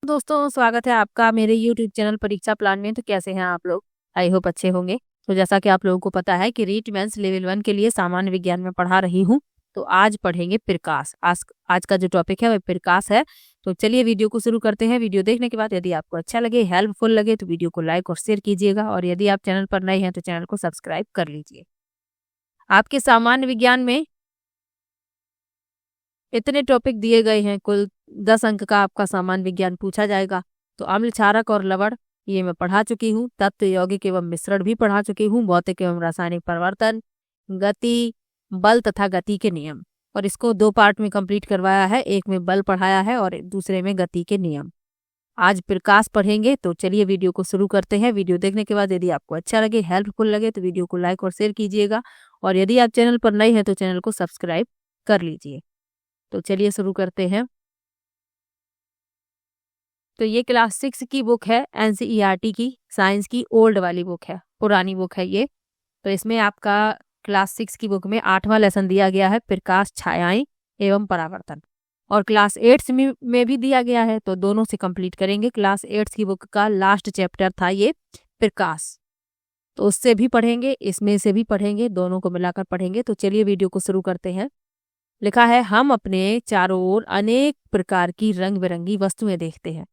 दोस्तों, स्वागत है आपका मेरे YouTube चैनल परीक्षा प्लान में। तो कैसे हैं आप लोग? आई होप अच्छे होंगे। तो जैसा कि आप लोगों को पता है कि रीट मेंस लेवल 1 के लिए सामान्य विज्ञान में पढ़ा रही हूँ। तो आज पढ़ेंगे प्रकाश। आज का जो टॉपिक है वह प्रकाश है। तो चलिए वीडियो को शुरू करते हैं। वीडियो देखने के बाद यदि आपको अच्छा लगे, हेल्पफुल लगे तो वीडियो को लाइक और शेयर कीजिएगा, और यदि आप चैनल पर नए हैं तो चैनल को सब्सक्राइब कर लीजिए। आपके सामान्य विज्ञान में इतने टॉपिक दिए गए हैं, कुल 10 अंक का आपका सामान्य विज्ञान पूछा जाएगा। तो अम्ल, क्षारक और लवण ये मैं पढ़ा चुकी हूँ। तत्व, यौगिक एवं मिश्रण भी पढ़ा चुकी हूँ। भौतिक एवं रासायनिक परिवर्तन, गति, बल तथा गति के नियम, और इसको 2 पार्ट में कंप्लीट करवाया है। एक में बल पढ़ाया है और दूसरे में गति के नियम। आज प्रकाश पढ़ेंगे। तो चलिए वीडियो को शुरू करते हैं। वीडियो देखने के बाद यदि आपको अच्छा लगे, हेल्पफुल लगे तो वीडियो को लाइक और शेयर कीजिएगा, और यदि आप चैनल पर नए हैं तो चैनल को सब्सक्राइब कर लीजिए। तो चलिए शुरू करते हैं। तो ये क्लास 6 की बुक है, NCERT की साइंस की ओल्ड वाली बुक है, पुरानी बुक है ये। तो इसमें आपका क्लास 6 की बुक में 8वां लेसन दिया गया है, प्रकाश, छायाएं एवं परावर्तन। और क्लास 8 में भी दिया गया है, तो दोनों से कंप्लीट करेंगे। क्लास 8 की बुक का लास्ट चैप्टर था ये प्रकाश, तो उससे भी पढ़ेंगे, इसमें से भी पढ़ेंगे, दोनों को मिलाकर पढ़ेंगे। तो चलिए वीडियो को शुरू करते हैं। लिखा है, हम अपने चारों ओर अनेक प्रकार की रंग बिरंगी वस्तुएं देखते हैं।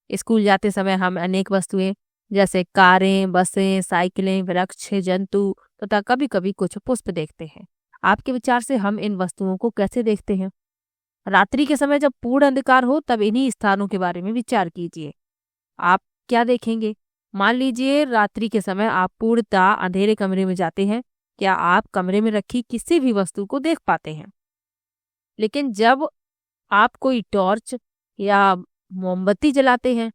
स्कूल जाते समय हम अनेक वस्तुएं जैसे कारें, बसें, साइकिलें, वृक्ष, जंतु तथा कभी कभी कुछ पुष्प देखते हैं। आपके विचार से हम इन वस्तुओं को कैसे देखते हैं? रात्रि के समय जब पूर्ण अंधकार हो तब इन्हीं स्थानों के बारे में विचार कीजिए। आप क्या देखेंगे? मान लीजिए रात्रि के समय आप पूर्णतः अंधेरे कमरे में जाते हैं। क्या आप कमरे में रखी किसी भी वस्तु को देख पाते हैं? लेकिन जब आप कोई टॉर्च या मोमबत्ती जलाते हैं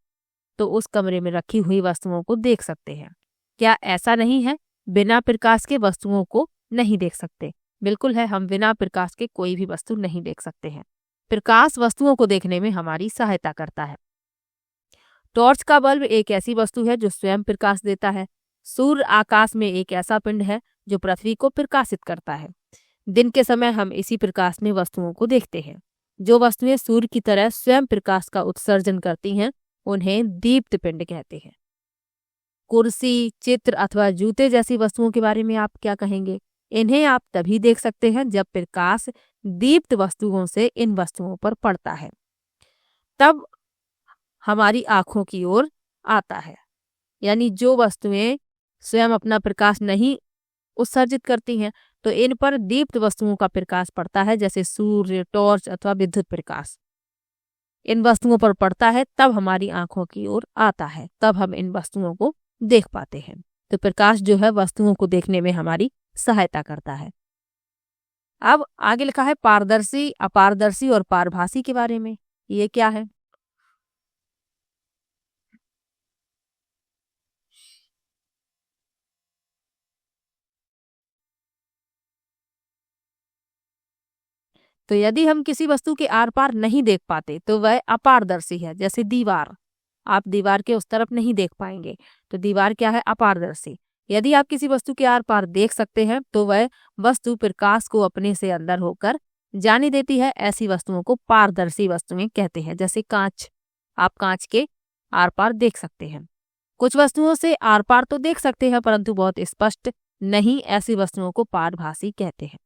तो उस कमरे में रखी हुई वस्तुओं को देख सकते हैं। क्या ऐसा नहीं है? बिना प्रकाश के वस्तुओं को नहीं देख सकते। बिल्कुल है, हम बिना प्रकाश के कोई भी वस्तु नहीं देख सकते हैं। प्रकाश वस्तुओं को देखने में हमारी सहायता करता है। टॉर्च का बल्ब एक ऐसी वस्तु है जो स्वयं प्रकाश देता है। सूर्य आकाश में एक ऐसा पिंड है जो पृथ्वी को प्रकाशित करता है। दिन के समय हम इसी प्रकाश में वस्तुओं को देखते हैं। जो वस्तुएं सूर्य की तरह स्वयं प्रकाश का उत्सर्जन करती हैं उन्हें दीप्त पिंड कहते हैं। कुर्सी, चित्र अथवा जूते जैसी वस्तुओं के बारे में आप क्या कहेंगे? इन्हें आप तभी देख सकते हैं जब प्रकाश दीप्त वस्तुओं से इन वस्तुओं पर पड़ता है, तब हमारी आंखों की ओर आता है। यानी जो वस्तुएं स्वयं अपना प्रकाश नहीं उत्सर्जित करती हैं तो इन पर दीप्त वस्तुओं का प्रकाश पड़ता है, जैसे सूर्य, टॉर्च अथवा विद्युत प्रकाश इन वस्तुओं पर पड़ता है, तब हमारी आंखों की ओर आता है, तब हम इन वस्तुओं को देख पाते हैं। तो प्रकाश जो है वस्तुओं को देखने में हमारी सहायता करता है। अब आगे लिखा है पारदर्शी, अपारदर्शी और पारभासी के बारे में। ये क्या है? तो यदि हम किसी वस्तु के आर पार नहीं देख पाते तो वह अपारदर्शी है। जैसे दीवार, आप दीवार के उस तरफ नहीं देख पाएंगे, तो दीवार क्या है? अपारदर्शी। यदि आप किसी वस्तु के आर पार देख सकते हैं तो वह वस्तु प्रकाश को अपने से अंदर होकर जाने देती है। ऐसी वस्तुओं को पारदर्शी वस्तुएं कहते हैं। जैसे कांच, आप कांच के आर पार देख सकते हैं। कुछ वस्तुओं से आर पार तो देख सकते हैं परंतु बहुत स्पष्ट नहीं, ऐसी वस्तुओं को पारभासी कहते हैं।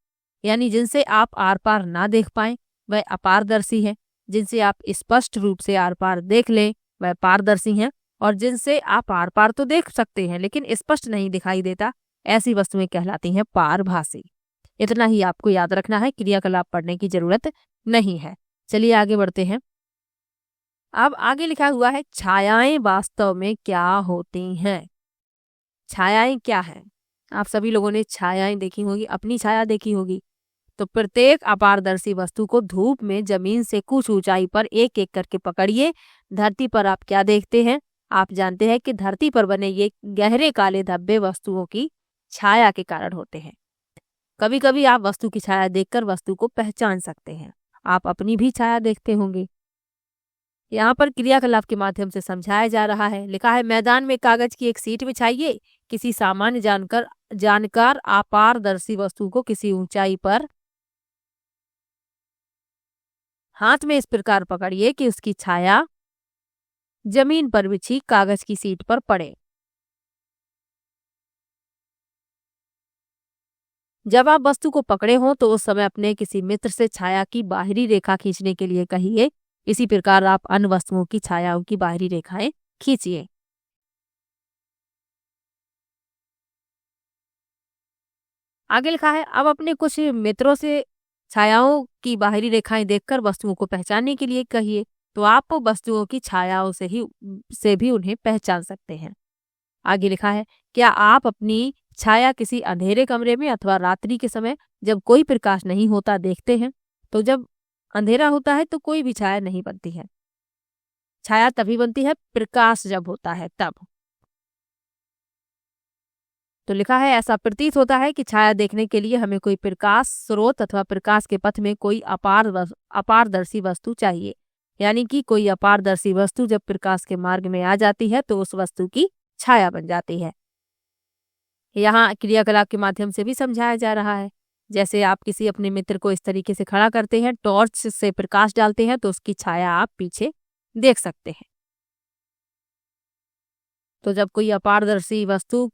यानी जिनसे आप आर पार ना देख पाएं वह अपारदर्शी है, जिनसे आप स्पष्ट रूप से आर पार देख लें वह पारदर्शी हैं, और जिनसे आप आर पार तो देख सकते हैं लेकिन स्पष्ट नहीं दिखाई देता, ऐसी वस्तुएं कहलाती हैं पारभासी। इतना ही आपको याद रखना है, क्रियाकलाप पढ़ने की जरूरत नहीं है। चलिए आगे बढ़ते हैं। अब आगे लिखा हुआ है छायाएं वास्तव में क्या होती हैं। छायाएं क्या है? आप सभी लोगों ने छायाएं देखी होगी, अपनी छाया देखी होगी। तो प्रत्येक अपारदर्शी वस्तु को धूप में जमीन से कुछ ऊंचाई पर एक एक करके पकड़िए। धरती पर आप क्या देखते हैं? आप जानते हैं कि धरती पर बने ये गहरे काले धब्बे वस्तुओं की छाया के कारण होते हैं। कभी कभी आप वस्तु की छाया देखकर वस्तु को पहचान सकते हैं। आप अपनी भी छाया देखते होंगे। यहाँ पर क्रियाकलाप के माध्यम से समझाया जा रहा है। लिखा है, मैदान में कागज की एक सीट बिछाइए। किसी सामान्य जानकार अपारदर्शी वस्तु को किसी ऊंचाई पर हाथ में इस प्रकार पकड़िए कि उसकी छाया जमीन पर बिछी कागज की सीट पर पड़े। जब आप वस्तु को पकड़े हों तो उस समय अपने किसी मित्र से छाया की बाहरी रेखा खींचने के लिए कहिए। इसी प्रकार आप अन्य वस्तुओं की छायाओं की बाहरी रेखाएं खींचिए। आगे लिखा है, अब अपने कुछ मित्रों से छायाओं की बाहरी रेखाएं देखकर वस्तुओं को पहचानने के लिए कहिए। तो आप वस्तुओं की छायाओं से भी उन्हें पहचान सकते हैं। आगे लिखा है, क्या आप अपनी छाया किसी अंधेरे कमरे में अथवा रात्रि के समय जब कोई प्रकाश नहीं होता देखते हैं? तो जब अंधेरा होता है तो कोई भी छाया नहीं बनती है। छाया तभी बनती है प्रकाश जब होता है तब। तो लिखा है, ऐसा प्रतीत होता है कि छाया देखने के लिए हमें कोई प्रकाश स्रोत अथवा प्रकाश के पथ में कोई अपारदर्शी वस्तु चाहिए। यानी कि कोई अपारदर्शी वस्तु जब प्रकाश के मार्ग में आ जाती है तो उस वस्तु की छाया बन जाती है। यहाँ क्रियाकलाप के माध्यम से भी समझाया जा रहा है। जैसे आप किसी अपने मित्र को इस तरीके से खड़ा करते हैं, टॉर्च से प्रकाश डालते हैं तो उसकी छाया आप पीछे देख सकते हैं। तो जब कोई अपारदर्शी वस्तु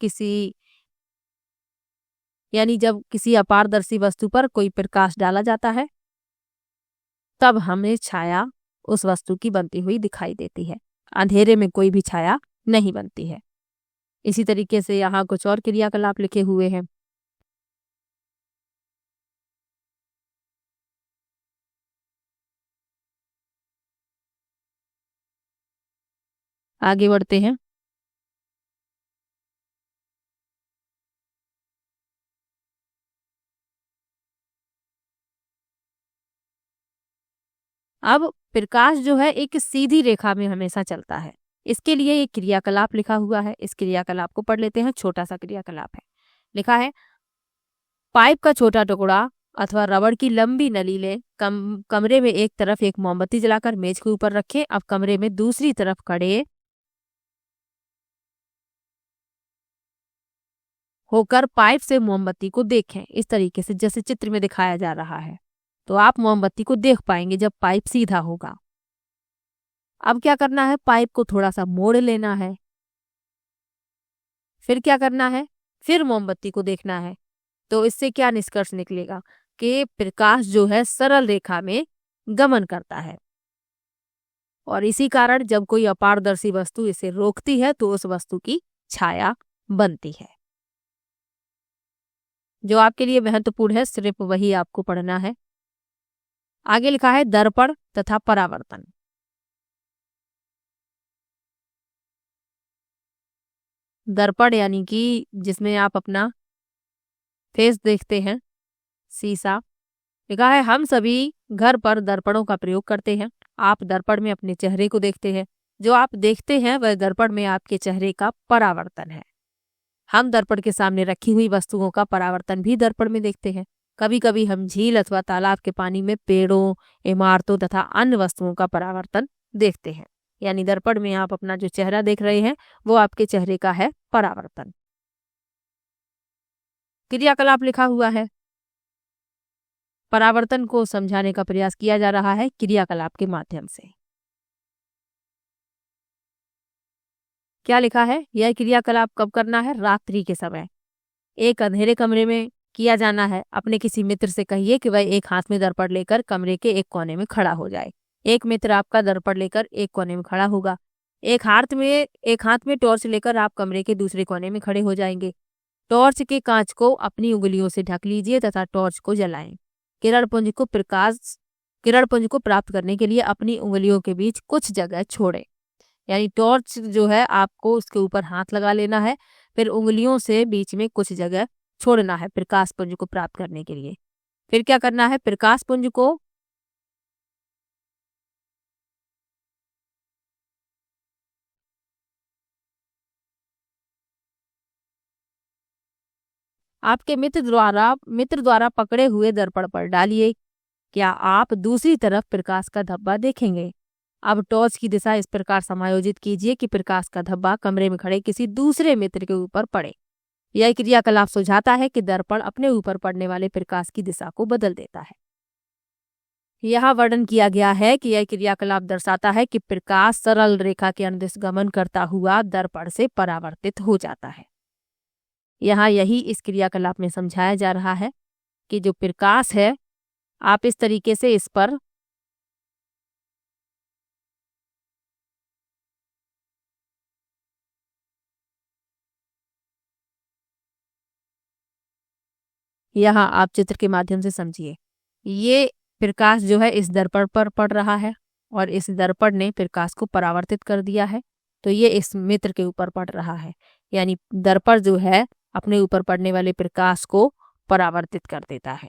जब किसी अपारदर्शी वस्तु पर कोई प्रकाश डाला जाता है तब हमें छाया उस वस्तु की बनती हुई दिखाई देती है। अंधेरे में कोई भी छाया नहीं बनती है। इसी तरीके से यहाँ कुछ और क्रियाकलाप लिखे हुए हैं। आगे बढ़ते हैं। अब प्रकाश जो है एक सीधी रेखा में हमेशा चलता है। इसके लिए एक क्रियाकलाप लिखा हुआ है। इस क्रियाकलाप को पढ़ लेते हैं। छोटा सा क्रियाकलाप है। लिखा है, पाइप का छोटा टुकड़ा अथवा रबड़ की लंबी नली ले कमरे में एक तरफ एक मोमबत्ती जलाकर मेज के ऊपर रखें। अब कमरे में दूसरी तरफ खड़े होकर पाइप से मोमबत्ती को देखें। इस तरीके से जैसे चित्र में दिखाया जा रहा है। तो आप मोमबत्ती को देख पाएंगे जब पाइप सीधा होगा। अब क्या करना है, पाइप को थोड़ा सा मोड़ लेना है। फिर क्या करना है, फिर मोमबत्ती को देखना है। तो इससे क्या निष्कर्ष निकलेगा कि प्रकाश जो है सरल रेखा में गमन करता है और इसी कारण जब कोई अपारदर्शी वस्तु इसे रोकती है तो उस वस्तु की छाया बनती है। जो आपके लिए महत्वपूर्ण है सिर्फ वही आपको पढ़ना है। आगे लिखा है, दर्पण तथा परावर्तन। दर्पण यानी कि जिसमें आप अपना फेस देखते हैं, शीशा। लिखा है, हम सभी घर पर दर्पणों का प्रयोग करते हैं। आप दर्पण में अपने चेहरे को देखते हैं। जो आप देखते हैं वह दर्पण में आपके चेहरे का परावर्तन है। हम दर्पण के सामने रखी हुई वस्तुओं का परावर्तन भी दर्पण में देखते हैं। कभी कभी हम झील अथवा तालाब के पानी में पेड़ों, इमारतों तथा अन्य वस्तुओं का परावर्तन देखते हैं। यानी दर्पण में आप अपना जो चेहरा देख रहे हैं वो आपके चेहरे का है परावर्तन। क्रियाकलाप लिखा हुआ है। परावर्तन को समझाने का प्रयास किया जा रहा है क्रियाकलाप के माध्यम से। क्या लिखा है, यह क्रियाकलाप कब करना है, रात्रि के समय एक अंधेरे कमरे में किया जाना है। अपने किसी मित्र से कहिए कि वह एक हाथ में दर्पण लेकर कमरे के एक कोने में खड़ा हो जाए। एक मित्र आपका दर्पण लेकर एक कोने में खड़ा होगा। एक हाथ में टॉर्च लेकर आप कमरे के दूसरे कोने में खड़े हो जाएंगे। टॉर्च के कांच को अपनी उंगलियों से ढक लीजिए तथा टॉर्च को जलाएं। किरण पुंज को प्राप्त करने के लिए अपनी उंगलियों के बीच कुछ जगह छोड़ें। यानी टॉर्च जो है आपको उसके ऊपर हाथ लगा लेना है, फिर उंगलियों से बीच में कुछ जगह छोड़ना है प्रकाश पुंज को प्राप्त करने के लिए। फिर क्या करना है, प्रकाश पुंज को आपके मित्र द्वारा पकड़े हुए दर्पण पर डालिए। क्या आप दूसरी तरफ प्रकाश का धब्बा देखेंगे। अब टॉर्च की दिशा इस प्रकार समायोजित कीजिए कि प्रकाश का धब्बा कमरे में खड़े किसी दूसरे मित्र के ऊपर पड़े। यह क्रियाकलाप सुझाता है कि दर्पण अपने ऊपर पड़ने वाले प्रकाश की दिशा को बदल देता है। यहाँ वर्णन किया गया है कि यह क्रियाकलाप दर्शाता है कि प्रकाश सरल रेखा के अनुदिश गमन करता हुआ दर्पण से परावर्तित हो जाता है। यहाँ यही इस क्रियाकलाप में समझाया जा रहा है कि जो प्रकाश है, आप इस तरीके से इस पर यहाँ आप चित्र के माध्यम से समझिए। ये प्रकाश जो है इस दर्पण पर पड़ रहा है और इस दर्पण ने प्रकाश को परावर्तित कर दिया है, तो ये इस मित्र के ऊपर पड़ रहा है। यानी दर्पण जो है अपने ऊपर पड़ने वाले प्रकाश को परावर्तित कर देता है।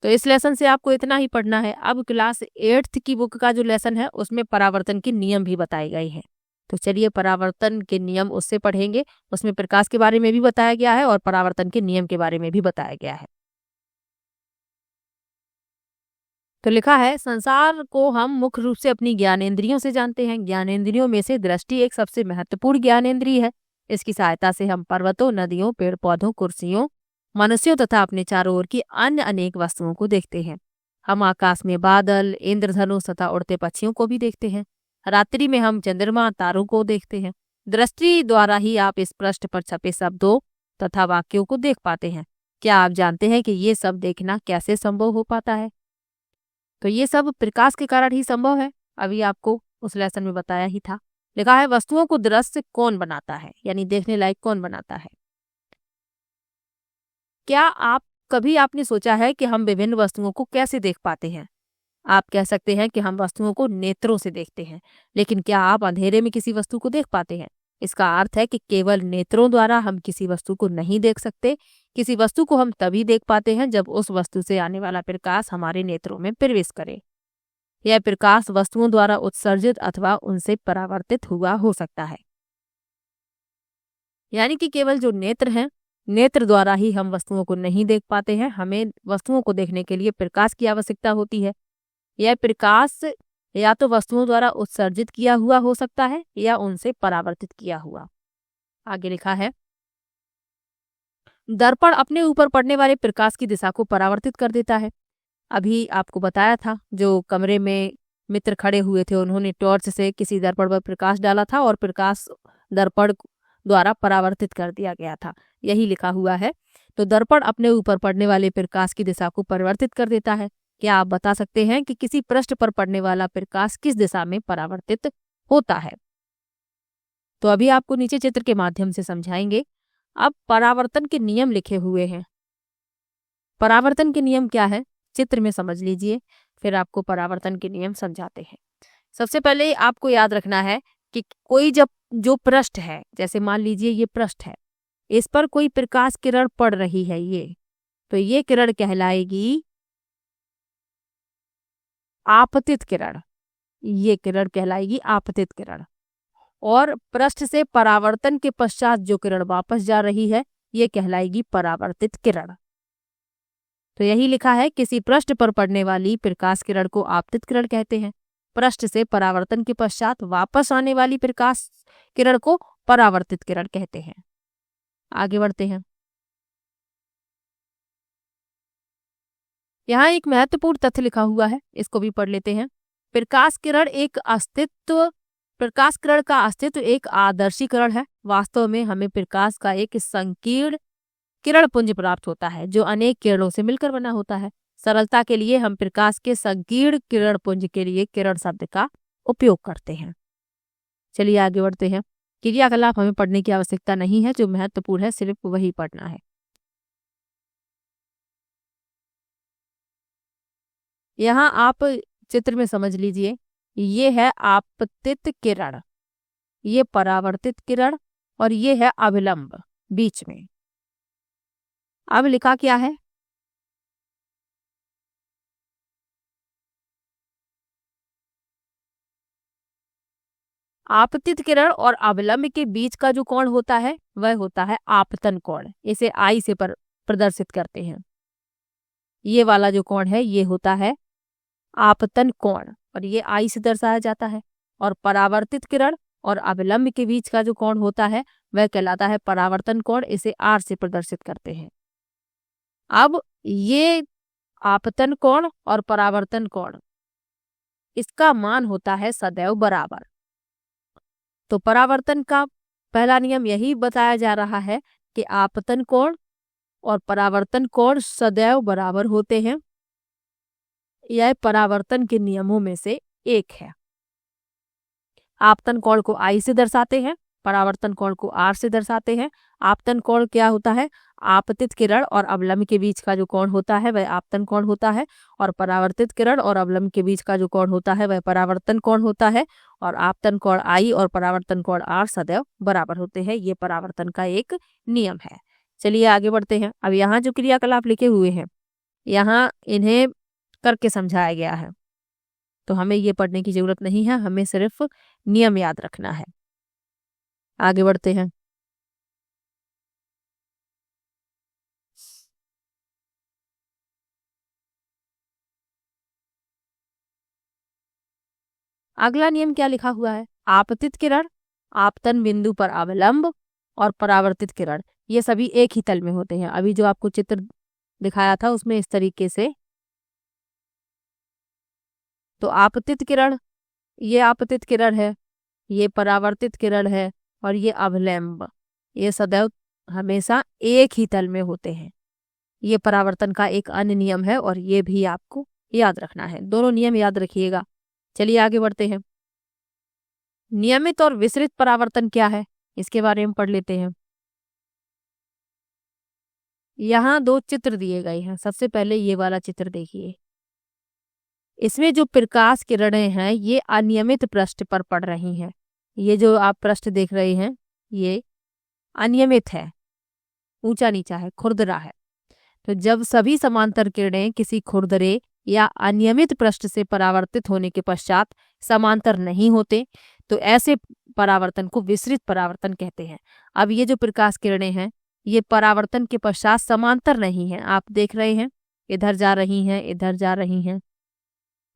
तो इस लेसन से आपको इतना ही पढ़ना है। अब क्लास 8th की बुक का जो लेसन है उसमें परावर्तन के नियम भी बताए गए हैं। तो चलिए परावर्तन के नियम उससे पढ़ेंगे। उसमें प्रकाश के बारे में भी बताया गया है और परावर्तन के नियम के बारे में भी बताया गया है। तो लिखा है, संसार को हम मुख्य रूप से अपनी ज्ञानेंद्रियों से जानते हैं। ज्ञानेंद्रियों में से दृष्टि एक सबसे महत्वपूर्ण ज्ञानेंद्रिय है। इसकी सहायता से हम पर्वतों, नदियों, पेड़ पौधों, कुर्सियों, मनुष्यों तथा अपने चारों ओर की अन्य अनेक वस्तुओं को देखते हैं। हम आकाश में बादल, इंद्रधनुष तथा उड़ते पक्षियों को भी देखते हैं। रात्रि में हम चंद्रमा, तारों को देखते हैं। दृष्टि द्वारा ही आप इस पृष्ठ पर छपे शब्दों तथा वाक्यों को देख पाते हैं। क्या आप जानते हैं कि ये सब देखना कैसे संभव हो पाता है? तो ये सब प्रकाश के कारण ही संभव है। अभी आपको उस लेसन में बताया ही था। लिखा है, वस्तुओं को दृश्य कौन बनाता है, यानी देखने लायक कौन बनाता है? क्या आपने सोचा है कि हम विभिन्न वस्तुओं को कैसे देख पाते हैं? आप कह सकते हैं कि हम वस्तुओं को नेत्रों से देखते हैं, लेकिन क्या आप अंधेरे में किसी वस्तु को देख पाते हैं? इसका अर्थ है कि केवल नेत्रों द्वारा हम किसी वस्तु को नहीं देख सकते। किसी वस्तु को हम तभी देख पाते हैं जब उस वस्तु से आने वाला प्रकाश हमारे नेत्रों में प्रवेश करे। यह प्रकाश वस्तुओं द्वारा उत्सर्जित अथवा उनसे परावर्तित हुआ हो सकता है। यानी कि केवल जो नेत्र हैं, नेत्र द्वारा ही हम वस्तुओं को नहीं देख पाते हैं। हमें वस्तुओं को देखने के लिए प्रकाश की आवश्यकता होती है। यह प्रकाश या तो वस्तुओं द्वारा उत्सर्जित किया हुआ हो सकता है या उनसे परावर्तित किया हुआ। आगे लिखा है, दर्पण अपने ऊपर पड़ने वाले प्रकाश की दिशा को परावर्तित कर देता है। अभी आपको बताया था, जो कमरे में मित्र खड़े हुए थे उन्होंने टॉर्च से किसी दर्पण पर प्रकाश डाला था और प्रकाश दर्पण द्वारा परावर्तित कर दिया गया था। यही लिखा हुआ है। तो दर्पण अपने ऊपर पड़ने वाले प्रकाश की दिशा को परिवर्तित कर देता है। क्या आप बता सकते हैं कि किसी पृष्ठ पर पड़ने वाला प्रकाश किस दिशा में परावर्तित होता है? तो अभी आपको नीचे चित्र के माध्यम से समझाएंगे। अब परावर्तन के नियम लिखे हुए हैं। परावर्तन के नियम क्या है, चित्र में समझ लीजिए, फिर आपको परावर्तन के नियम समझाते हैं। सबसे पहले आपको याद रखना है कि कोई जब जो पृष्ठ है, जैसे मान लीजिए ये पृष्ठ है, इस पर कोई प्रकाश किरण पड़ रही है, तो ये किरण कहलाएगी आपतित किरण। ये किरण कहलाएगी आपतित किरण। और पृष्ठ से परावर्तन के पश्चात जो किरण वापस जा रही है, ये कहलाएगी परावर्तित किरण। तो यही लिखा है, किसी पृष्ठ पर पड़ने वाली प्रकाश किरण को आपतित किरण कहते हैं। पृष्ठ से परावर्तन के पश्चात वापस आने वाली प्रकाश किरण को परावर्तित किरण कहते हैं। आगे बढ़ते हैं। यहाँ एक महत्वपूर्ण तथ्य लिखा हुआ है, इसको भी पढ़ लेते हैं। प्रकाश किरण का अस्तित्व एक आदर्शीकरण है। वास्तव में हमें प्रकाश का एक संकीर्ण किरण पुंज प्राप्त होता है जो अनेक किरणों से मिलकर बना होता है। सरलता के लिए हम प्रकाश के संकीर्ण किरण पुंज के लिए किरण शब्द का उपयोग करते हैं। चलिए आगे बढ़ते हैं। क्रियाकलाप हमें पढ़ने की आवश्यकता नहीं है, जो महत्वपूर्ण है सिर्फ वही पढ़ना है। यहाँ आप चित्र में समझ लीजिए, ये है आपतित किरण, ये परावर्तित किरण और ये है अभिलंब बीच में। अब लिखा क्या है, आपतित किरण और अवलंब के बीच का जो कोण होता है वह होता है आपतन कोण। इसे आई से प्रदर्शित करते हैं। ये वाला जो कोण है ये होता है आपतन कोण और ये आई से दर्शाया जाता है। और परावर्तित किरण और अवलंब के बीच का जो कोण होता है वह कहलाता है परावर्तन कोण। इसे आर से प्रदर्शित करते हैं। अब ये आपतन कोण और परावर्तन कोण, इसका मान होता है सदैव बराबर। तो परावर्तन का पहला नियम यही बताया जा रहा है कि आपतन कोण और परावर्तन कोण सदैव बराबर होते हैं। यह परावर्तन के नियमों में से एक है। आपतन कोण को आई से दर्शाते हैं, परावर्तन कोण को आर से दर्शाते हैं। आपतन कोण क्या होता है? आपतित किरण और अवलंब के बीच का जो कोण होता है वह आपतन कोण होता है, और परावर्तित किरण और अवलंब के बीच का जो कोण होता है वह परावर्तन कोण होता है। और आपतन कोण आई और परावर्तन कोण आर सदैव बराबर होते हैं। ये परावर्तन का एक नियम है। चलिए आगे बढ़ते हैं। अब यहाँ जो क्रियाकलाप लिखे हुए हैं, यहाँ इन्हें करके समझाया गया है, तो हमें ये पढ़ने की जरूरत नहीं है, हमें सिर्फ नियम याद रखना है। आगे बढ़ते हैं। अगला नियम क्या लिखा हुआ है? आपतित किरण, आपतन बिंदु पर अवलंब और परावर्तित किरण, ये सभी एक ही तल में होते हैं। अभी जो आपको चित्र दिखाया था उसमें इस तरीके से, तो आपतित किरण, ये आपतित किरण है, ये परावर्तित किरण है, और ये अवलंब, ये सदैव हमेशा एक ही तल में होते हैं। ये परावर्तन का एक अन्य नियम है और ये भी आपको याद रखना है। दोनों नियम याद रखिएगा। चलिए आगे बढ़ते हैं। नियमित और विसरित परावर्तन क्या है, इसके बारे में पढ़ लेते हैं। यहाँ दो चित्र दिए गए हैं। सबसे पहले ये वाला चित्र देखिए। इसमें जो प्रकाश किरणें हैं ये अनियमित पृष्ठ पर पड़ रही हैं। ये जो आप पृष्ठ देख रहे हैं ये अनियमित है, ऊंचा नीचा है, खुरदरा है। तो जब सभी समांतर किरणें किसी खुरदरे या अनियमित पृष्ठ से परावर्तित होने के पश्चात समांतर नहीं होते, तो ऐसे परावर्तन को विसरित परावर्तन कहते हैं। अब ये जो प्रकाश किरणें हैं ये परावर्तन के पश्चात समांतर नहीं है। आप देख रहे हैं इधर जा रही हैं, इधर जा रही हैं,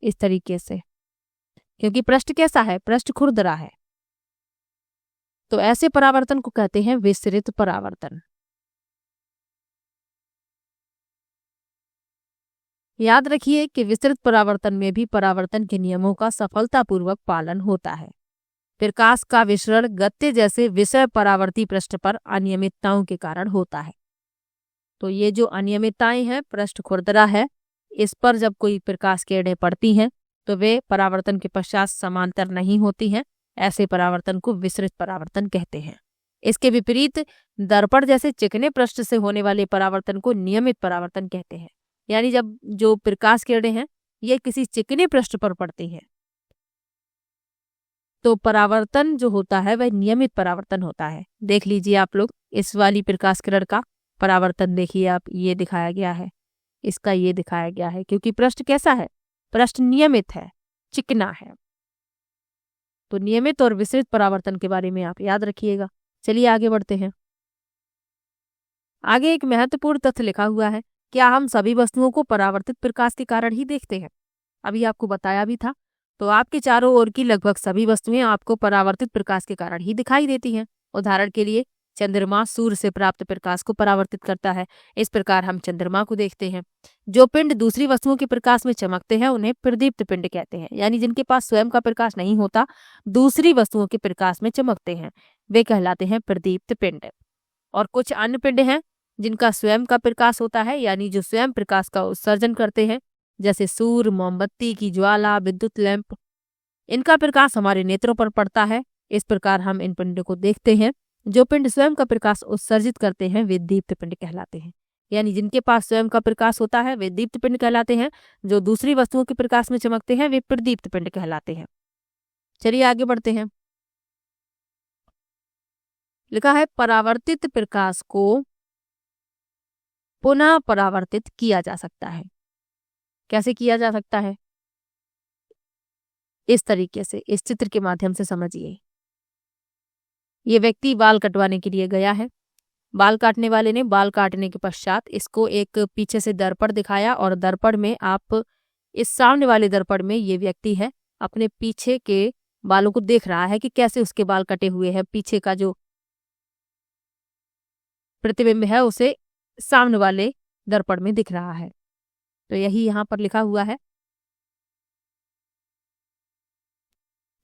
इस तरीके से, क्योंकि पृष्ठ कैसा है? पृष्ठ खुरदरा है। तो ऐसे परावर्तन को कहते हैं विसरित परावर्तन। याद रखिए कि विस्तृत परावर्तन में भी परावर्तन के नियमों का सफलतापूर्वक पालन होता है। प्रकाश का विसरण गत्य जैसे विषय परावर्ती पृष्ठ पर अनियमितताओं के कारण होता है। तो ये जो अनियमितताएं हैं, पृष्ठ खुरदरा है, इस पर जब कोई प्रकाश किरणें पड़ती हैं तो वे परावर्तन के पश्चात समांतर नहीं होती हैं। ऐसे परावर्तन को विसरित परावर्तन कहते हैं। इसके विपरीत दर्पण जैसे चिकने पृष्ठ से होने वाले परावर्तन को नियमित परावर्तन कहते हैं। यानी जब जो प्रकाश किरणें हैं ये किसी चिकने पृष्ठ पर पड़ती हैं तो परावर्तन जो होता है वह नियमित परावर्तन होता है। देख लीजिए आप लोग, इस वाली प्रकाश किरण का परावर्तन देखिए आप, ये दिखाया गया है, इसका ये दिखाया गया है, क्योंकि पृष्ठ कैसा है? पृष्ठ नियमित है, चिकना है। तो नियमित और विसरित परावर्तन के बारे में आप याद रखिएगा। चलिए आगे बढ़ते हैं। आगे एक महत्वपूर्ण तथ्य लिखा हुआ है, क्या हम सभी वस्तुओं को परावर्तित प्रकाश के कारण ही देखते हैं? अभी आपको बताया भी था। तो आपके चारों ओर की लगभग सभी वस्तुएं आपको परावर्तित प्रकाश के कारण ही दिखाई देती हैं। उदाहरण के लिए चंद्रमा सूर्य से प्राप्त प्रकाश को परावर्तित करता है। इस प्रकार हम चंद्रमा को देखते हैं। जो पिंड दूसरी वस्तुओं के प्रकाश में चमकते हैं उन्हें प्रदीप्त पिंड कहते हैं। यानी जिनके पास स्वयं का प्रकाश नहीं होता, दूसरी वस्तुओं के प्रकाश में चमकते हैं, वे कहलाते हैं प्रदीप्त पिंड। और कुछ अन्य पिंड हैं जिनका स्वयं का प्रकाश होता है, यानी जो स्वयं प्रकाश का उत्सर्जन करते हैं, जैसे सूर्य, मोमबत्ती की ज्वाला, विद्युत लैंप। इनका प्रकाश हमारे नेत्रों पर पड़ता है। इस प्रकार हम इन पिंडों को देखते हैं। जो पिंड स्वयं का प्रकाश उत्सर्जित करते हैं वे दीप्त पिंड कहलाते हैं। यानी जिनके पास स्वयं का प्रकाश होता है वे दीप्त पिंड कहलाते हैं। जो दूसरी वस्तुओं के प्रकाश में चमकते हैं वे प्रदीप्त पिंड कहलाते हैं। चलिए आगे बढ़ते हैं। लिखा है परावर्तित प्रकाश को पुनः परावर्तित किया जा सकता है। कैसे किया जा सकता है? इस तरीके से, इस चित्र के माध्यम से समझिए। ये व्यक्ति बाल कटवाने के लिए गया है। बाल काटने वाले ने बाल काटने के पश्चात इसको एक पीछे से दर्पण दिखाया, और दर्पण में आप, इस सामने वाले दर्पण में ये व्यक्ति है अपने पीछे के बालों को देख रहा है कि कैसे उसके बाल कटे हुए हैं। पीछे का जो प्रतिबिंब है उसे सामने वाले दर्पण में दिख रहा है। तो यही यहाँ पर लिखा हुआ है।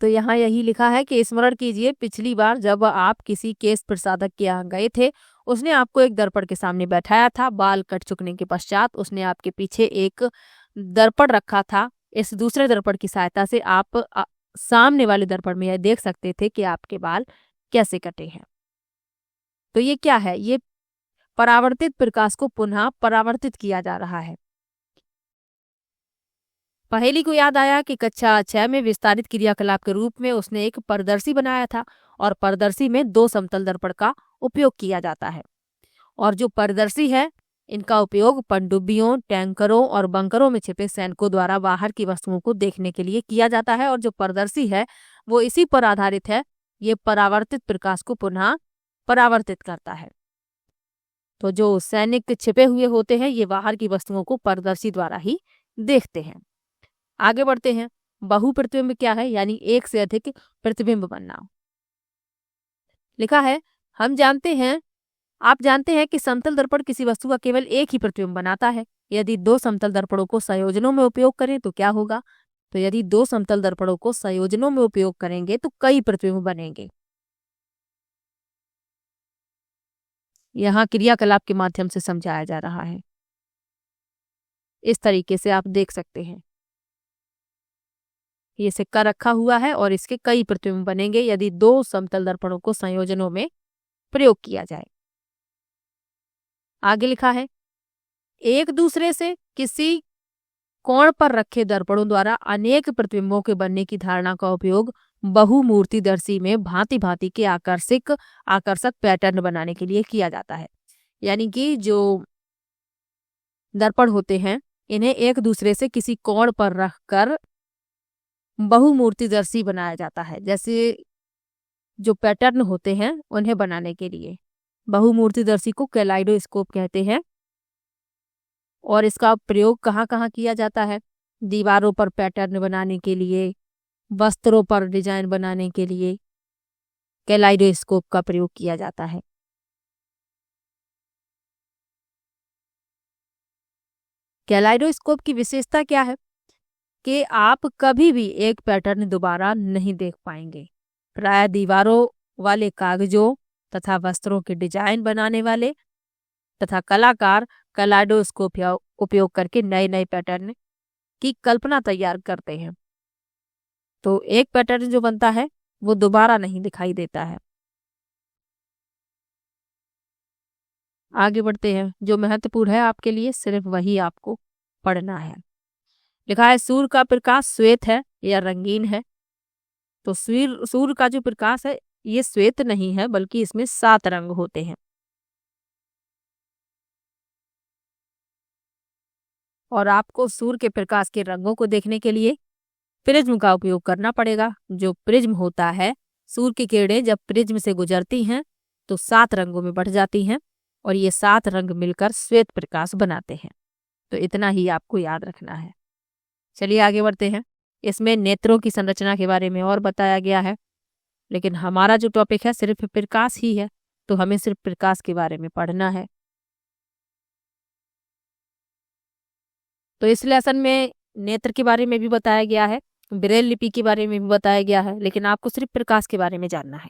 तो यहाँ यही लिखा है कि स्मरण कीजिए पिछली बार जब आप किसी केस प्रसाधक के यहाँ गए थे, उसने आपको एक दर्पण के सामने बैठाया था। बाल कट चुकने के पश्चात उसने आपके पीछे एक दर्पण रखा था। इस दूसरे दर्पण की सहायता से आप सामने वाले दर्पण में यह देख सकते थे कि आपके बाल कैसे कटे हैं। तो ये क्या है? ये परावर्तित प्रकाश को पुनः परावर्तित किया जा रहा है। पहेली को याद आया कि कक्षा 6 में विस्तारित क्रियाकलाप के रूप में उसने एक पारदर्शी बनाया था और पारदर्शी में 2 समतल दर्पण का उपयोग किया जाता है। और जो पारदर्शी है, इनका उपयोग पनडुब्बियों, टैंकरों और बंकरों में छिपे सैनिकों द्वारा बाहर की वस्तुओं को देखने के लिए किया जाता है। और जो पारदर्शी है वो इसी पर आधारित है, ये परावर्तित प्रकाश को पुनः परावर्तित करता है। तो जो सैनिक छिपे हुए होते हैं, ये बाहर की वस्तुओं को पारदर्शी द्वारा ही देखते हैं। आगे बढ़ते हैं। बहुप्रतिबिंब क्या है? यानी एक से अधिक प्रतिबिंब बनना। लिखा है, आप जानते हैं कि समतल दर्पण किसी वस्तु का केवल एक ही प्रतिबिंब बनाता है। यदि 2 समतल दर्पणों को संयोजनों में उपयोग करें तो क्या होगा? तो यदि 2 समतल दर्पणों को संयोजनों में उपयोग करेंगे तो कई प्रतिबिंब बनेंगे। यहाँ क्रियाकलाप के माध्यम से समझाया जा रहा है। इस तरीके से आप देख सकते हैं, ये सिक्का रखा हुआ है और इसके कई प्रतिबिंब बनेंगे यदि 2 समतल दर्पणों को संयोजनों में प्रयोग किया जाए। आगे लिखा है, एक दूसरे से किसी कोण पर रखे दर्पणों द्वारा अनेक प्रतिबिंबों के बनने की धारणा का उपयोग बहुमूर्तिदर्शी में भांति भांति के आकर्षक पैटर्न बनाने के लिए किया जाता है। यानी कि जो दर्पण होते हैं, इन्हें एक दूसरे से किसी कोण पर रखकर बहुमूर्तिदर्शी बनाया जाता है। जैसे जो पैटर्न होते हैं उन्हें बनाने के लिए बहुमूर्तिदर्शी को कैलाइडोस्कोप कहते हैं। और इसका प्रयोग कहाँ कहाँ किया जाता है? दीवारों पर पैटर्न बनाने के लिए, वस्त्रों पर डिजाइन बनाने के लिए कैलाइडोस्कोप का प्रयोग किया जाता है। कैलाइडोस्कोप की विशेषता क्या है कि आप कभी भी एक पैटर्न दोबारा नहीं देख पाएंगे। प्राय दीवारों वाले कागजों तथा वस्त्रों के डिजाइन बनाने वाले तथा कलाकार कैलाइडोस्कोप का उपयोग करके नए नए पैटर्न की कल्पना तैयार करते हैं। तो एक पैटर्न जो बनता है वो दोबारा नहीं दिखाई देता है। आगे बढ़ते हैं। जो महत्वपूर्ण है आपके लिए सिर्फ वही आपको पढ़ना है। लिखा है, सूर्य का प्रकाश श्वेत है या रंगीन है? तो सूर्य का जो प्रकाश है ये श्वेत नहीं है, बल्कि इसमें 7 रंग होते हैं। और आपको सूर्य के प्रकाश के रंगों को देखने के लिए प्रिज्म का उपयोग करना पड़ेगा। जो प्रिज्म होता है, सूर्य की किरणें जब प्रिज्म से गुजरती हैं तो 7 रंगों में बढ़ जाती हैं और ये 7 रंग मिलकर श्वेत प्रकाश बनाते हैं। तो इतना ही आपको याद रखना है। चलिए आगे बढ़ते हैं। इसमें नेत्रों की संरचना के बारे में और बताया गया है, लेकिन हमारा जो टॉपिक है सिर्फ प्रकाश ही है, तो हमें सिर्फ प्रकाश के बारे में पढ़ना है। तो इस लेसन में नेत्र के बारे में भी बताया गया है, ब्रेल लिपि के बारे में भी बताया गया है, लेकिन आपको सिर्फ प्रकाश के बारे में जानना है।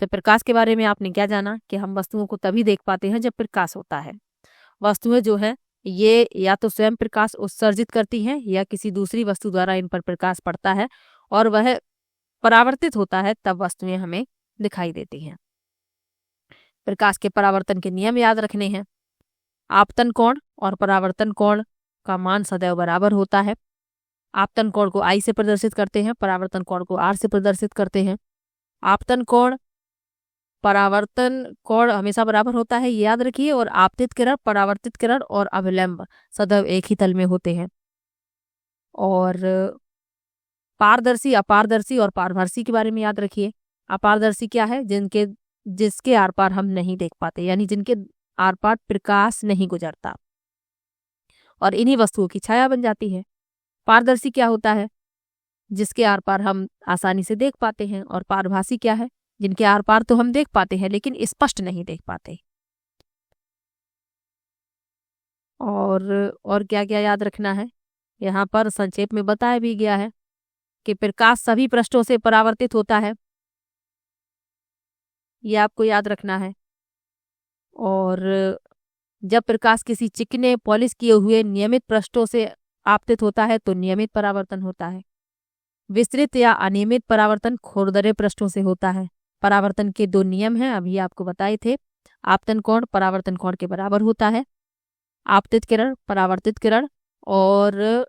तो प्रकाश के बारे में आपने क्या जाना कि हम वस्तुओं को तभी देख पाते हैं जब प्रकाश होता है। वस्तुएं जो है ये या तो स्वयं प्रकाश उत्सर्जित करती हैं या किसी दूसरी वस्तु द्वारा इन पर प्रकाश पड़ता है और वह परावर्तित होता है, तब वस्तुएं हमें दिखाई देती हैं। प्रकाश के परावर्तन के नियम याद रखने हैं। आपतन कोण और परावर्तन कोण का मान सदैव बराबर होता है। आपतन कोण को I से प्रदर्शित करते हैं, परावर्तन कोण को R से प्रदर्शित करते हैं। आपतन कोण परावर्तन कोण हमेशा बराबर होता है, ये याद रखिए। और आपतित किरण, परावर्तित किरण और अभिलंब सदैव एक ही तल में होते हैं। और पारदर्शी, अपारदर्शी और पारभासी के बारे में याद रखिए। अपारदर्शी क्या है? जिसके आर पार हम नहीं देख पाते, यानी जिनके आर पार प्रकाश नहीं गुजरता और इन्हीं वस्तुओं की छाया बन जाती है। पारदर्शी क्या होता है? जिसके आर पार हम आसानी से देख पाते हैं। और पारभासी क्या है? जिनके आर पार तो हम देख पाते हैं लेकिन स्पष्ट नहीं देख पाते। और क्या क्या याद रखना है, यहाँ पर संक्षेप में बताया भी गया है कि प्रकाश सभी पृष्ठों से परावर्तित होता है, ये आपको याद रखना है। और जब प्रकाश किसी चिकने पॉलिश किए हुए नियमित पृष्ठों से आपतित होता है तो नियमित परावर्तन होता है। विस्तृत या अनियमित परावर्तन खुरदरे पृष्ठों से होता है। परावर्तन के दो नियम हैं, अभी आपको बताए थे। आपतन कोण परावर्तन कोण के बराबर होता है। आपतित किरण, परावर्तित किरण और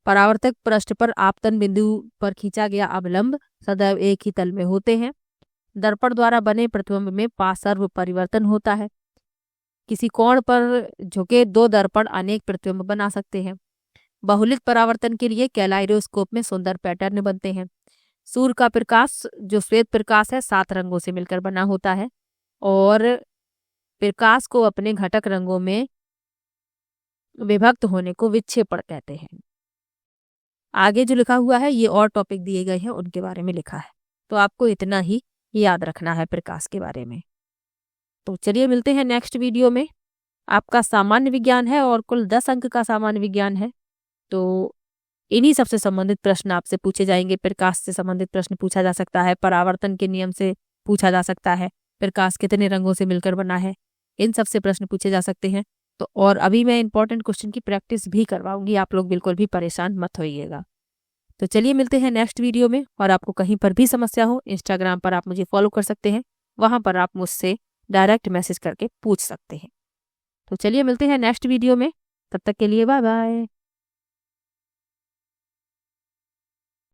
परावर्तक पृष्ठ पर आपतन बिंदु पर खींचा गया अवलंब सदैव एक ही तल में होते हैं। दर्पण द्वारा बने प्रतिबिंब में पार्श्व परिवर्तन होता है। किसी कोण पर झुके दो दर्पण अनेक प्रतिबिंब बना सकते हैं। बहुलित परावर्तन के लिए कैलाइडोस्कोप में सुंदर पैटर्न बनते हैं। सूर्य का प्रकाश जो श्वेत प्रकाश है 7 रंगों से मिलकर बना होता है और प्रकाश को अपने घटक रंगों में विभक्त होने को विक्षेपण कहते हैं। आगे जो लिखा हुआ है ये और टॉपिक दिए गए हैं उनके बारे में लिखा है, तो आपको इतना ही याद रखना है प्रकाश के बारे में। तो चलिए मिलते हैं नेक्स्ट वीडियो में। आपका सामान्य विज्ञान है और कुल 10 अंक का सामान्य विज्ञान है, तो इन्हीं सबसे संबंधित प्रश्न आपसे पूछे जाएंगे। प्रकाश से संबंधित प्रश्न पूछा जा सकता है, परावर्तन के नियम से पूछा जा सकता है, प्रकाश कितने रंगों से मिलकर बना है, इन सबसे प्रश्न पूछे जा सकते हैं। तो और अभी मैं इंपॉर्टेंट क्वेश्चन की प्रैक्टिस भी करवाऊंगी, आप लोग बिल्कुल भी परेशान मत होइएगा। तो चलिए मिलते हैं नेक्स्ट वीडियो में। और आपको कहीं पर भी समस्या हो, इंस्टाग्राम पर आप मुझे फॉलो कर सकते हैं, वहां पर आप मुझसे डायरेक्ट मैसेज करके पूछ सकते हैं। तो चलिए मिलते हैं नेक्स्ट वीडियो में, तब तक के लिए बाय बाय।